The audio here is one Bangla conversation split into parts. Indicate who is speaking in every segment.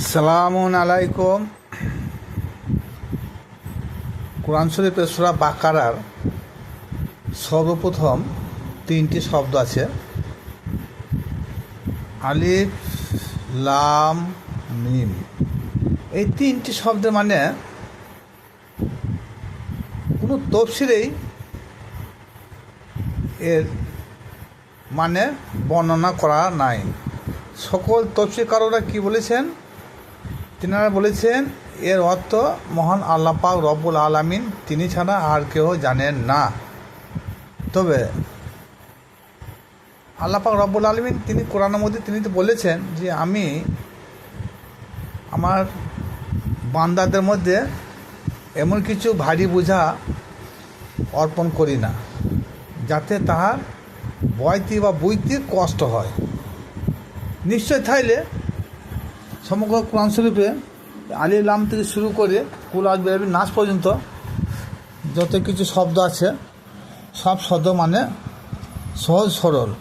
Speaker 1: সালামুন আলাইকুম। কোরআন শরীফের সূরা বাকারার সর্বপ্রথম তিনটি শব্দ আছে, আলিফ লাম মিম। এই তিনটি শব্দের মানে কোনো তফসিরেই এর মানে বর্ণনা করা নাই। সকল তফসিরকাররা কি বলেছেন? তিনারা বলেছেন এর অর্থ মহান আল্লাহ পাক রব্বুল আলামিন, তিনি ছাড়া আর কেউ জানেন না। তবে আল্লাহ পাক রব্বুল আলামিন তিনি কোরআনের মধ্যে তিনি তো বলেছেন যে আমি আমার বান্দাদের মধ্যে এমন কিছু ভারী বোঝা অর্পণ করি না যাতে তাহার বইতে বা বুঝতে কষ্ট হয়। নিশ্চয় থাইলে সমগ্র কোরআন শরীফে আলিফ লাম থেকে শুরু করে কুল আজ বেরবি নাচ পর্যন্ত যত কিছু শব্দ আছে সব শব্দ মানে সহজ সরল,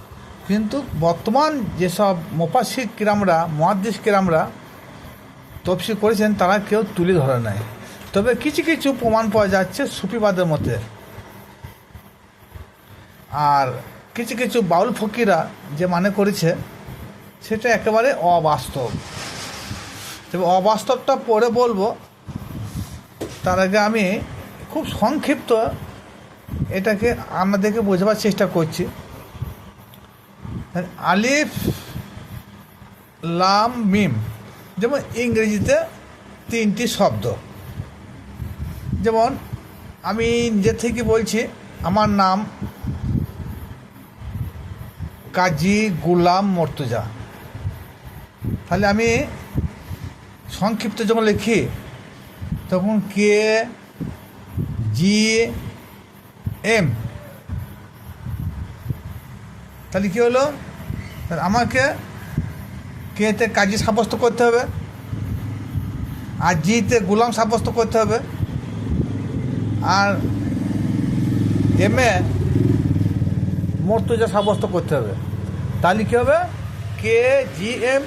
Speaker 1: কিন্তু বর্তমান যেসব মুফাসসির কিরামরা মুহাদ্দিস কিরামরা তফসির করেছেন তারা কেউ তুলে ধরে নাই। তবে কিছু কিছু প্রমাণ পাওয়া যাচ্ছে সুফিবাদের মতে, আর কিছু কিছু বাউল ফকিরা যে মানে করেছে সেটা একেবারে অবাস্তব। তবে অবাস্তবটা পরে বলবো, তার আগে আমি খুব সংক্ষিপ্ত এটাকে আমাদেরকে বোঝাবার চেষ্টা করছি। আলিফ লাম মিম যেমন ইংরেজিতে তিনটি শব্দ। যেমন আমি নিজের থেকে বলছি, আমার নাম কাজী গুলাম মর্তুজা। তাহলে আমি সংক্ষিপ্ত যখন লিখি তখন কে জি এম, তাহলে কী হলো? আমাকে কেতে কাজী সাব্যস্ত করতে হবে, আর জিতে গুলাম সাব্যস্ত করতে হবে, আর এম এ মর্তুজা সাব্যস্ত করতে হবে। তাহলে কী হবে? কে জি এম।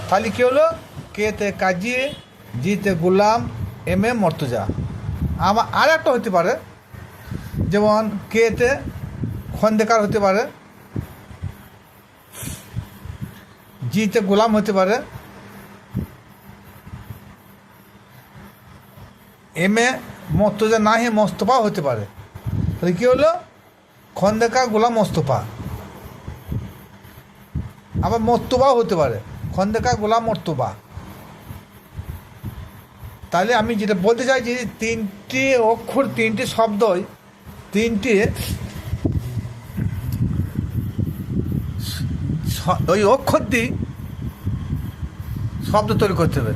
Speaker 1: তাহলে কী হলো? কেতে কাজী, জিতে গুলাম, এম এ মর্তুজা। আবার আর একটা হতে পারে, যেমন কেতে খন্দেকার হতে পারে, জিতে গোলাম হতে পারে, এম এ মর্তুজা না হে মোস্তফা হতে পারে। তাহলে কী হলো? খন্দেকার গোলাম মোস্তফা। আবার মর্তুবাও হতে পারে, খন্দেকার গোলাম মর্তুবা। তাহলে আমি যেটা বলতে চাইছি, তিনটি অক্ষর তিনটি শব্দই তিনটি ওই অক্ষর দিয়ে শব্দ তৈরি করতে হবে।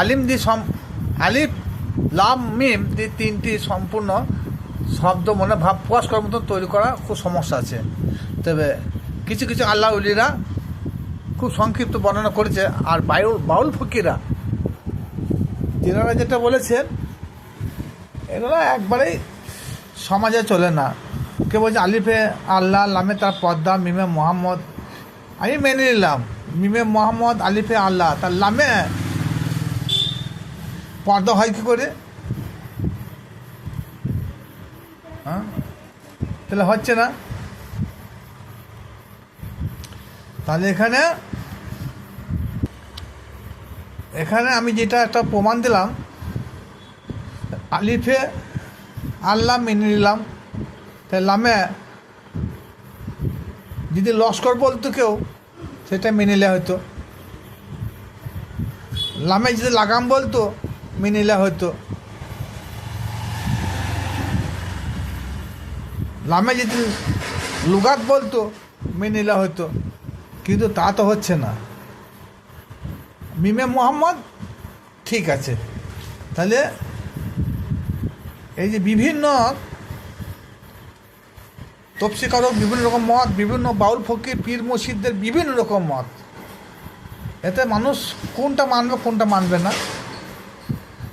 Speaker 1: আলিম দিয়ে আলিফ লাম মিম দিয়ে তিনটি সম্পূর্ণ শব্দ মনে ভাব প্রকাশ করার মতন তৈরি করা খুব সমস্যা আছে। তবে কিছু কিছু আল্লাহ উলিরা খুব সংক্ষিপ্ত বর্ণনা করেছে। আর বাউল ফকিরা তিনারা যেটা বলেছেন এগুলো একবারেই সমাজে চলে না। কে বলছে আলিফে আল্লাহ, লামে তার পদ্মা, মিমে মোহাম্মদ। আমি মেনে নিলাম মিমে মোহাম্মদ, আলিফে আল্লাহ, তার লামে পর্দা হয় কী করে? হ্যাঁ, তাহলে হচ্ছে না। তাহলে এখানে আমি যেটা একটা প্রমাণ দিলাম, আলিফে আল্লাহ মেনে নিলাম, তাই লামে যদি লস্কর বলতো কেউ সেটা মেনে নেওয়া হতো, লামে যদি লাগাম বলতো মেনে নেওয়া হতো, লামে যদি লুগাত বলতো মেনে নেওয়া হতো, কিন্তু তা তো হচ্ছে না। মিমে মোহাম্মদ ঠিক আছে। তাহলে এই যে বিভিন্ন তফসিরকারক বিভিন্ন রকম মত, বিভিন্ন বাউল ফকির পীর মুর্শিদদের বিভিন্ন রকম মত, এতে মানুষ কোনটা মানবে কোনটা মানবে না।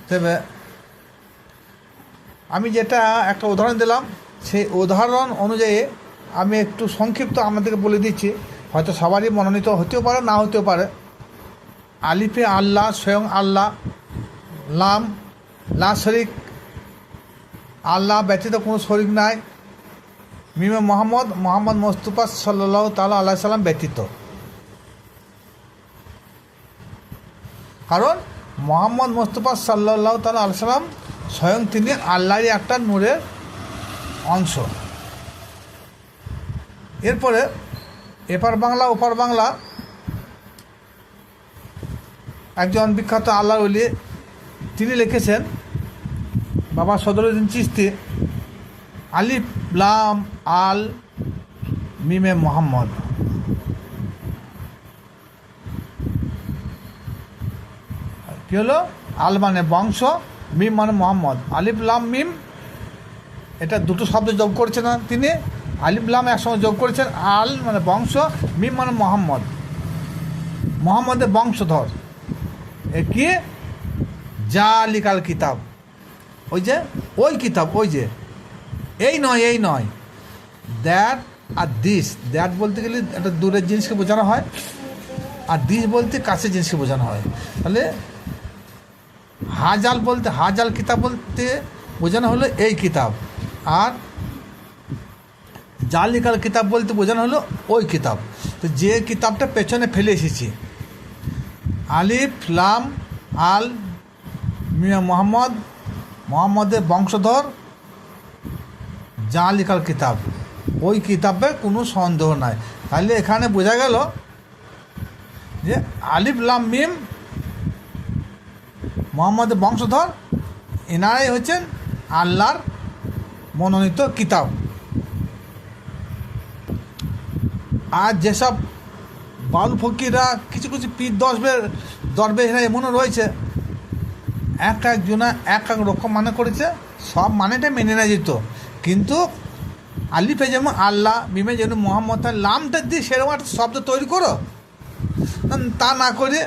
Speaker 1: তবে আমি যেটা একটা উদাহরণ দিলাম সেই উদাহরণ অনুযায়ী আমি একটু সংক্ষিপ্ত আমাদেরকে বলে দিচ্ছি, হয়তো সবারই মনোনীত হতেও পারে, না হতেও পারে। আলিফে আল্লাহ, স্বয়ং আল্লাহ। লাম লা শরিক, আল্লাহ ব্যতীত কোনো শরিক নাই। মিমে মোহাম্মদ, মোহাম্মদ মুস্তাফা সাল্লাল্লাহু তাআলা আলাইহি সাল্লাম ব্যতীত। কারণ মোহাম্মদ মুস্তাফা সাল্লাল্লাহু তাআলা আলাইহি সাল্লাম স্বয়ং তিনি আল্লাহরই একটা নূরের অংশ। এরপরে এপার বাংলা ওপার বাংলা একজন বিখ্যাত আল্লাহর ওলি তিনি লিখেছেন, বাবা সদরুদ্দিন চিশতি, আলিফ লাম আল মিমে মোহাম্মদ। কি হলো? আল মানে বংশ, মিম মানে মোহাম্মদ। আলিফ লাম মিম, এটা দুটো শব্দ যোগ করেছেন না তিনি, আলিফ লাম একসঙ্গে যোগ করেছেন। আল মানে বংশ, মিম মানে মোহাম্মদ, মোহাম্মদের বংশধর। এ কি? জালিকাল কিতাব, ওই যে ওই কিতাব, ওই যে এই নয়, এই নয়, দ্যাট আর দিস। দ্যাট বলতে গেলে একটা দূরের জিনিসকে বোঝানো হয়, আর দিস বলতে কাছের জিনিসকে বোঝানো হয়। তাহলে হাজাল বলতে, হাজাল কিতাব বলতে বোঝানো হলো এই কিতাব, আর জালিকাল কিতাব বলতে বোঝানো হলো ওই কিতাব। তো যে কিতাবটা পেছনে ফেলে এসেছি, আলিফ লাম আল মিয়া মোহাম্মদ, মোহাম্মদের বংশধর, জালিকাল কিতাব, ওই কিতাবে কোনো সন্দেহ নাই। তাহলে এখানে বোঝা গেল যে আলিফ লাম মিম মোহাম্মদের বংশধর, এনারাই হচ্ছেন আল্লাহর মনোনীত কিতাব। আর যেসব বাউল ফকিররা, কিছু কিছু পীর দরবেশরা এমনও রয়েছে, এক একজনা এক এক রকম মানে করেছে, সব মানেটা মেনে নেওয়া যেত, কিন্তু আলিফে যেমন আল্লাহ, মিমে যেমন মোহাম্মদ, তার লামটা দিয়ে সেরকম একটা শব্দ তৈরি করো, তা না করে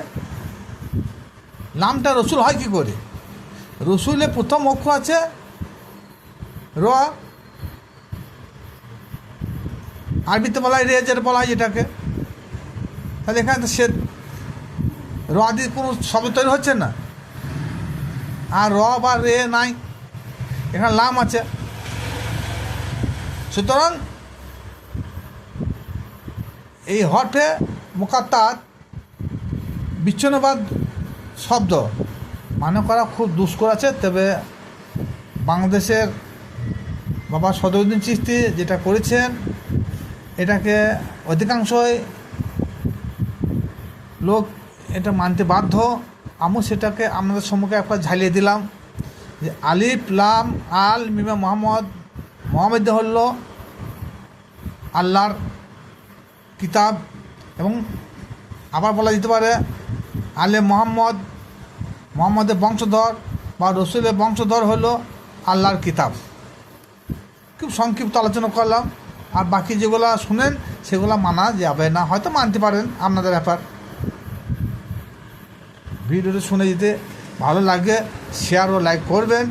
Speaker 1: লামটা রসুল হয় কী করে? রসুলের প্রথম অক্ষর আছে র, আরবিতে বলা হয় রেজের বলা হয় যেটাকে। তাহলে এখানে তো সে র দিয়ে কোনো শব্দ তৈরি হচ্ছে না, আর র বা রে নাই, এখানে লাম আছে। সুতরাং এই হরফে মুকাত্তাত বিচ্ছিন্নবাদ শব্দ মানে করা খুব দুষ্কর আছে। তবে বাংলাদেশের বাবা সদরুদ্দিন চিশতি যেটা করেছেন, এটাকে অধিকাংশই লোক এটা মানতে বাধ্য। আমি সেটাকে আপনাদের সম্মুখে একবার ঝালিয়ে দিলাম যে আলিফ লাম আল মিমে মোহাম্মদ, মোহাম্মদ হল আল্লাহর কিতাব, এবং আবার বলা যেতে পারে আলে মোহাম্মদ, মোহাম্মদের বংশধর বা রসুলের বংশধর হলো আল্লাহর কিতাব। খুব সংক্ষিপ্ত আলোচনা করলাম, আর বাকি যেগুলো শুনেন সেগুলো মানা যাবে না, হয়তো মানতে পারেন, আপনাদের ব্যাপার। ভিডিওটা শুনে যেতে ভালো লাগে শেয়ার ও লাইক করবেন।